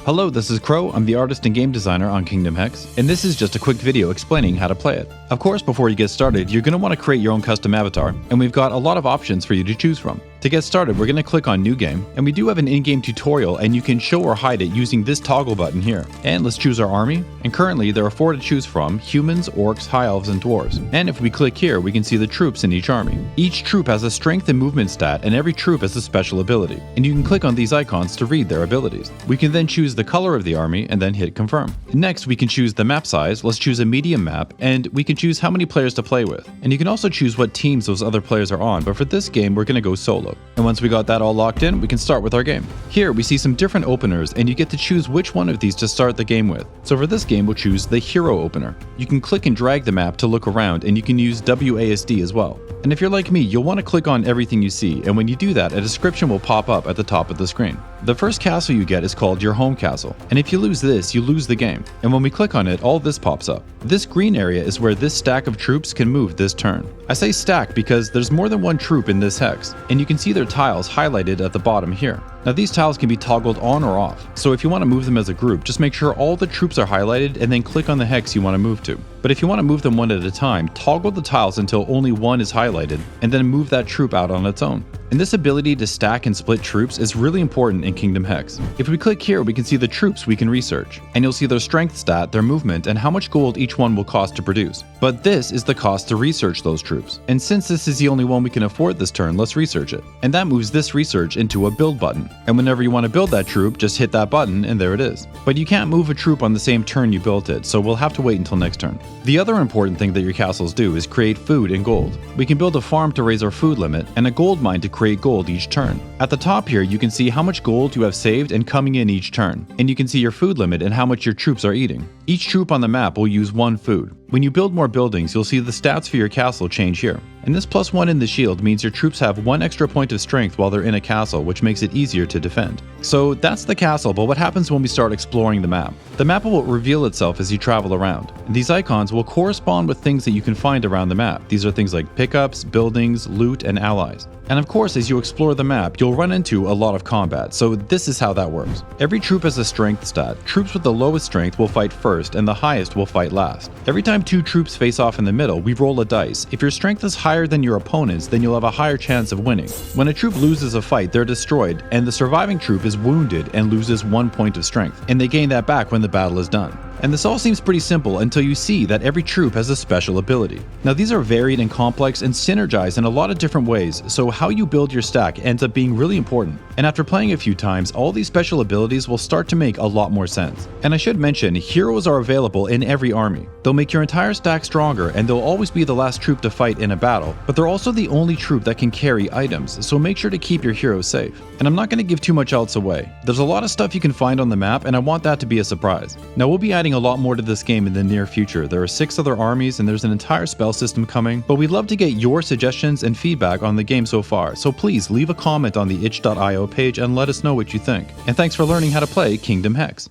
Hello, this is Crow. I'm the artist and game designer on Kingdom Hex, and this is just a quick video explaining how to play it. Of course, before you get started, you're going to want to create your own custom avatar, and we've got a lot of options for you to choose from. To get started, we're going to click on New Game, and we do have an in-game tutorial, and you can show or hide it using this toggle button here. And let's choose our army, and currently there are 4 to choose from: humans, orcs, high elves, and dwarves. And if we click here, we can see the troops in each army. Each troop has a strength and movement stat, and every troop has a special ability. And you can click on these icons to read their abilities. We can then choose the color of the army and then hit confirm. Next, we can choose the map size. Let's choose a medium map, and we can choose how many players to play with. And you can also choose what teams those other players are on, but for this game, we're going to go solo. And once we got that all locked in, we can start with our game. Here, we see some different openers, and you get to choose which one of these to start the game with. So for this game, we'll choose the hero opener. You can click and drag the map to look around, and you can use WASD as well. And if you're like me, you'll want to click on everything you see, and when you do that, a description will pop up at the top of the screen. The first castle you get is called your home castle, and if you lose this, you lose the game. And when we click on it, all this pops up. This green area is where this stack of troops can move this turn. I say stack because there's more than one troop in this hex, and you can see their tiles highlighted at the bottom here. Now these tiles can be toggled on or off, so if you want to move them as a group, just make sure all the troops are highlighted and then click on the hex you want to move to. But if you want to move them one at a time, toggle the tiles until only one is highlighted, and then move that troop out on its own. And this ability to stack and split troops is really important in Kingdom Hex. If we click here, we can see the troops we can research, and you'll see their strength stat, their movement, and how much gold each one will cost to produce. But this is the cost to research those troops. And since this is the only one we can afford this turn, let's research it. And that moves this research into a build button. And whenever you want to build that troop, just hit that button and there it is. But you can't move a troop on the same turn you built it, so we'll have to wait until next turn. The other important thing that your castles do is create food and gold. We can build a farm to raise our food limit and a gold mine to create gold each turn. At the top here, you can see how much gold you have saved and coming in each turn. And you can see your food limit and how much your troops are eating. Each troop on the map will use 1 food. When you build more buildings, you'll see the stats for your castle change here. And this +1 in the shield means your troops have 1 extra point of strength while they're in a castle, which makes it easier to defend. So that's the castle, but what happens when we start exploring the map? The map will reveal itself as you travel around. And these icons will correspond with things that you can find around the map. These are things like pickups, buildings, loot, and allies. And of course, as you explore the map, you'll run into a lot of combat, so this is how that works. Every troop has a strength stat. Troops with the lowest strength will fight first, and the highest will fight last. Every time 2 troops face off in the middle, we roll a dice. If your strength is higher than your opponent's, then you'll have a higher chance of winning. When a troop loses a fight, they're destroyed, and the surviving troop is wounded and loses 1 point of strength, and they gain that back when the battle is done. And this all seems pretty simple until you see that every troop has a special ability. Now these are varied and complex and synergize in a lot of different ways, so how you build your stack ends up being really important. And after playing a few times, all these special abilities will start to make a lot more sense. And I should mention, heroes are available in every army. They'll make your entire stack stronger, and they'll always be the last troop to fight in a battle, but they're also the only troop that can carry items, so make sure to keep your heroes safe. And I'm not going to give too much else away. There's a lot of stuff you can find on the map, and I want that to be a surprise. Now we'll be adding a lot more to this game in the near future. There are 6 other armies and there's an entire spell system coming, but we'd love to get your suggestions and feedback on the game so far, so please leave a comment on the itch.io page and let us know what you think. And thanks for learning how to play Kingdom Hex.